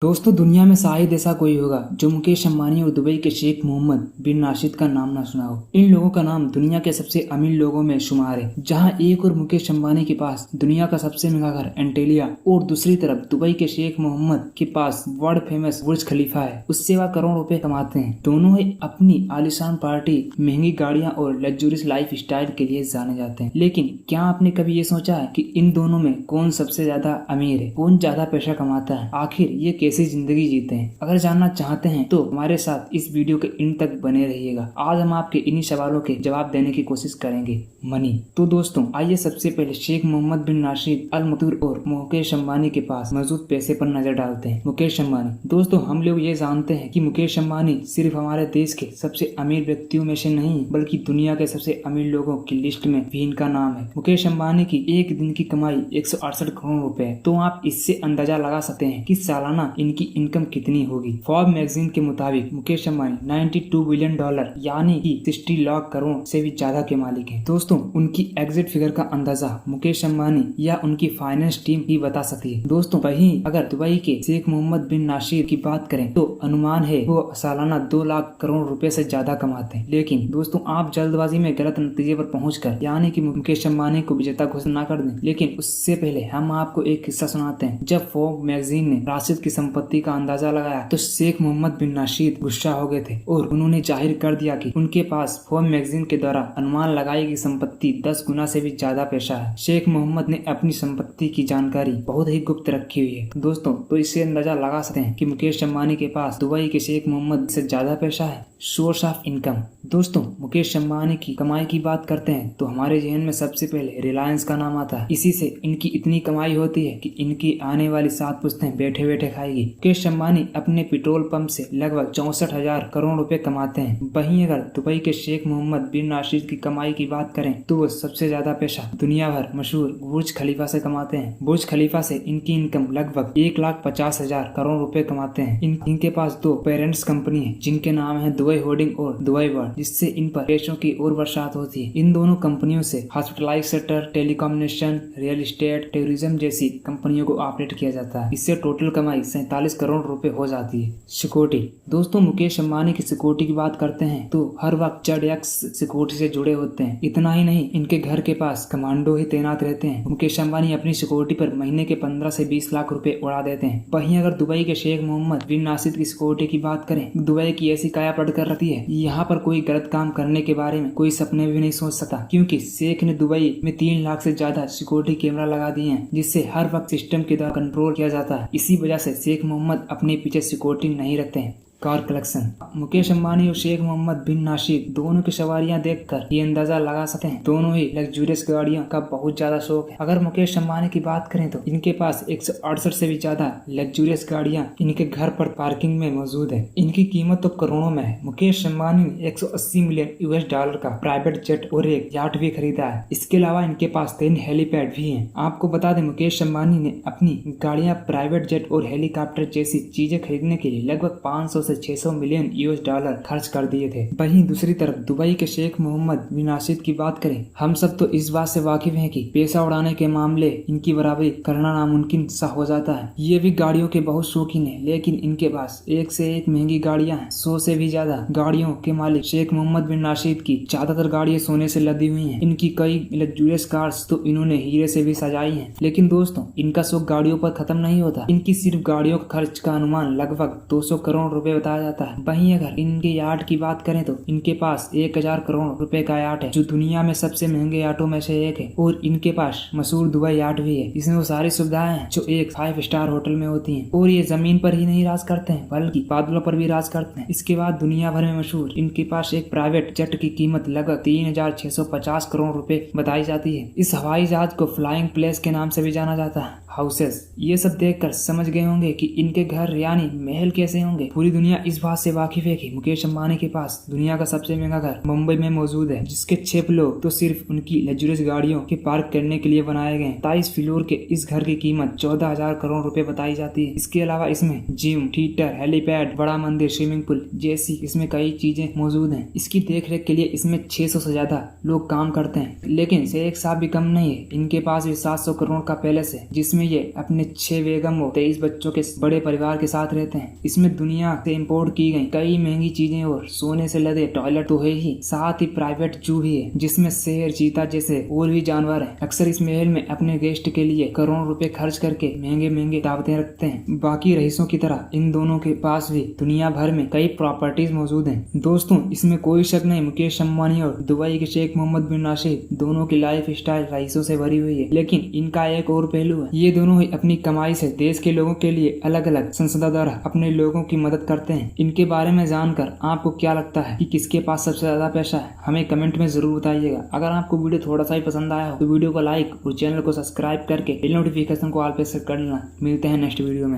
दोस्तों, दुनिया में शायद ऐसा कोई होगा जो मुकेश अंबानी और दुबई के शेख मोहम्मद बिन राशिद का नाम ना सुना हो। इन लोगों का नाम दुनिया के सबसे अमीर लोगों में शुमार है। जहां एक और मुकेश अंबानी के पास दुनिया का सबसे महंगा घर एंटेलिया और दूसरी तरफ दुबई के शेख मोहम्मद के पास वर्ल्ड फेमस बुर्ज खलीफा है, उससे वह करोड़ रुपए कमाते हैं। दोनों ही अपनी आलीशान पार्टी, महंगी गाड़ियां और लग्जूरियस लाइफ स्टाइल के लिए जाने जाते हैं। लेकिन क्या आपने कभी ये सोचा है कि इन दोनों में कौन सबसे ज्यादा अमीर है, कौन ज्यादा पैसा कमाता है, आखिर ये कैसी जिंदगी जीते हैं? अगर जानना चाहते हैं तो हमारे साथ इस वीडियो के इन तक बने रहिएगा। आज हम आपके इन्हीं सवालों के जवाब देने की कोशिश करेंगे। मनी। तो दोस्तों, आइए सबसे पहले शेख मोहम्मद बिन राशिद अल मक्तूम और मुकेश अंबानी के पास मौजूद पैसे पर नजर डालते हैं। मुकेश अंबानी। दोस्तों, हम लोग ये जानते हैं कि मुकेश अंबानी सिर्फ हमारे देश के सबसे अमीर व्यक्तियों में से नहीं, बल्कि दुनिया के सबसे अमीर लोगों की लिस्ट में भी इनका नाम है। मुकेश अंबानी की एक दिन की कमाई 168 करोड़ रुपए है। तो आप इससे अंदाजा लगा सकते हैं कि सालाना इनकी इनकम कितनी होगी। फॉर्ब्स मैगजीन के मुताबिक मुकेश अंबानी 92 बिलियन डॉलर यानी कि 60 लाख करोड़ से भी ज्यादा के मालिक हैं। दोस्तों, उनकी एग्जिट फिगर का अंदाजा मुकेश अंबानी या उनकी फाइनेंस टीम ही बता सकती है। दोस्तों, वहीं अगर दुबई के शेख मोहम्मद बिन राशिद की बात करें तो अनुमान है वो सालाना 2 लाख करोड़ रुपए से ज्यादा कमाते हैं। लेकिन दोस्तों, आप जल्दबाजी में गलत नतीजे पर पहुंचकर यानी कि मुकेश अंबानी को विजेता घोषित न कर दें। लेकिन उससे पहले हम आपको एक किस्सा सुनाते हैं। जब फोर्ब्स मैगजीन ने राशिद की संपत्ति का अंदाजा लगाया तो शेख मोहम्मद बिन राशिद गुस्सा हो गए थे और उन्होंने जाहिर कर दिया कि उनके पास फोर्ब्स मैगजीन के द्वारा अनुमान लगाई गई संपत्ति 10 गुना से भी ज्यादा पैसा है। शेख मोहम्मद ने अपनी संपत्ति की जानकारी बहुत ही गुप्त रखी हुई है। दोस्तों, तो इससे अंदाजा लगा सकते हैं कि मुकेश अंबानी के पास दुबई के शेख मोहम्मद से ज्यादा पैसा है। Source of income. दोस्तों, मुकेश अंबानी की कमाई की बात करते हैं तो हमारे जहन में सबसे पहले रिलायंस का नाम आता है। इसी से इनकी इतनी कमाई होती है कि इनकी आने वाली 7 पुश्तें बैठे बैठे खाएगी। मुकेश अंबानी अपने पेट्रोल पंप से लगभग 64,000 करोड़ रुपए कमाते हैं। वहीं अगर दुबई के शेख मोहम्मद बिन राशिद की कमाई की बात करें तो वो सबसे ज्यादा पैसा दुनिया भर मशहूर बुर्ज खलीफा से कमाते हैं। बुर्ज खलीफा से इनकी इनकम लगभग 1,50,000 करोड़ रुपए कमाते हैं। इनके पास 2 पेरेंट्स कंपनी है जिनके नाम है दुबई होल्डिंग और दुबई वर्ल्ड, जिससे इन पर पैसों की और बरसात होती है। इन दोनों कंपनियों से hospitality sector, telecommunication, real estate, tourism जैसी कंपनियों को ऑपरेट किया जाता है। इससे टोटल कमाई 47 करोड़ रुपए हो जाती है। सिक्योरिटी। दोस्तों, मुकेश अंबानी की सिक्योरिटी की बात करते हैं तो हर वक्त ZX सिक्योरिटी से जुड़े होते हैं। इतना ही नहीं, इनके घर के पास कमांडो ही तैनात रहते हैं। मुकेश अंबानी अपनी सिक्योरिटी पर महीने के 15 से 20 लाख रुपए उड़ा देते हैं। वहीं अगर दुबई के शेख मोहम्मद बिन राशिद की सिक्योरिटी की बात करें, दुबई की ऐसी काया पलट कर रखी है, यहाँ पर कोई गलत काम करने के बारे में कोई सपने भी नहीं सोच सकता, क्योंकि शेख ने दुबई में 3 लाख से ज्यादा सिक्योरिटी कैमरा लगा दिए हैं, जिससे हर वक्त सिस्टम के द्वारा कंट्रोल किया जाता है। इसी वजह से शेख मोहम्मद अपने पीछे सिक्योरिटी नहीं रखते हैं। Car collection. मुकेश अंबानी और शेख मोहम्मद बिन राशिद दोनों की सवारियां देखकर ये अंदाजा लगा सकते हैं दोनों ही लग्जूरियस गाड़ियों का बहुत ज्यादा शौक है। अगर मुकेश अंबानी की बात करें तो इनके पास 168 से भी ज्यादा लग्जूरियस गाड़ियां इनके घर पर पार्किंग में मौजूद है। इनकी कीमत तो करोड़ों में है। मुकेश अंबानी ने 180 मिलियन US डॉलर का प्राइवेट जेट और एक याट भी खरीदा है। इसके अलावा इनके पास 3 हेलीपैड भी है। आपको बता दें, मुकेश अंबानी ने अपनी गाड़ियां, प्राइवेट जेट और हेलीकॉप्टर जैसी चीजें खरीदने के लिए लगभग 500 से 600 मिलियन US डॉलर खर्च कर दिए थे। वहीं दूसरी तरफ दुबई के शेख मोहम्मद बिन राशिद की बात करें, हम सब तो इस बात से वाकिफ हैं कि पैसा उड़ाने के मामले इनकी बराबरी करना नामुमकिन सा हो जाता है। ये भी गाड़ियों के बहुत शौकीन है, लेकिन इनके पास एक से एक महंगी गाड़ियां हैं। 100 से भी ज्यादा गाड़ियों के मालिक शेख मोहम्मद बिन राशिद की ज्यादातर गाड़ियां सोने से लदी हुई हैं। इनकी कई लग्जूरियस कार्स तो इन्होंने हीरे से भी सजाई हैं। लेकिन दोस्तों, इनका शौक गाड़ियों पर खत्म नहीं होता। इनकी सिर्फ गाड़ियों का खर्च का अनुमान लगभग 200 करोड़ रुपए बताया जाता है। वहीं अगर इनके यार्ड की बात करें तो इनके पास 1000 करोड़ रुपए का यार्ड है, जो दुनिया में सबसे महंगे यार्डों में से एक है। और इनके पास मशहूर दुबई यार्ड भी है। इसमें वो सारी सुविधाएं हैं जो एक 5 स्टार होटल में होती हैं। और ये जमीन पर ही नहीं राज करते हैं, बल्कि बादलों पर भी राज करते हैं। इसके बाद दुनिया भर में मशहूर इनके पास एक प्राइवेट जेट की कीमत लगभग 3650 करोड़ रुपए बताई जाती है। इस हवाई जहाज को फ्लाइंग प्लेस के नाम से भी जाना जाता है। हाउसेस। ये सब देखकर समझ गए होंगे कि इनके घर यानी महल कैसे होंगे। पूरी दुनिया इस बात से वाकिफ है कि मुकेश अंबानी के पास दुनिया का सबसे महंगा घर मुंबई में मौजूद है, जिसके 6 फ्लोर तो सिर्फ उनकी लग्जरियस गाड़ियों के पार्क करने के लिए बनाए गए। 23 फ्लोर के इस घर की कीमत 14,000 करोड़ रुपए बताई जाती है। इसके अलावा इसमें जिम, थिएटर, हेलीपैड, बड़ा मंदिर, स्विमिंग पूल जैसी इसमें कई चीजें मौजूद हैं। इसकी देखरेख के लिए इसमें 600 से ज्यादा लोग काम करते हैं। लेकिन शेख साहब भी कम नहीं है। इनके पास भी 700 करोड़ का पैलेस है, जिसमें ये अपने 6 बेगम और 23 बच्चों के बड़े परिवार के साथ रहते हैं। इसमें दुनिया से इम्पोर्ट की गई कई महंगी चीजें और सोने से लदे टॉयलेट तो है ही, साथ ही प्राइवेट जू भी है जिसमें शेर, चीता जैसे और भी जानवर हैं। अक्सर इस महल में अपने गेस्ट के लिए करोड़ों रुपए खर्च करके महंगे महंगे दावतें रखते हैं। बाकी रईसों की तरह इन दोनों के पास भी दुनिया भर में कई प्रॉपर्टीज मौजूद हैं। दोस्तों, इसमें कोई शक नहीं, मुकेश अंबानी और दुबई के शेख मोहम्मद बिन राशिद दोनों की लाइफ स्टाइल रईसों से भरी हुई है, लेकिन इनका एक और पहलू है। ये दोनों ही अपनी कमाई से देश के लोगों के लिए अलग अलग संस्था द्वारा अपने लोगों की मदद करते हैं। इनके बारे में जानकर आपको क्या लगता है कि किसके पास सबसे ज्यादा पैसा है? हमें कमेंट में जरूर बताइएगा। अगर आपको वीडियो थोड़ा सा ही पसंद आया हो तो वीडियो को लाइक और चैनल को सब्सक्राइब करके बेल नोटिफिकेशन को ऑल पे सेट कर लेना। मिलते हैं नेक्स्ट वीडियो में।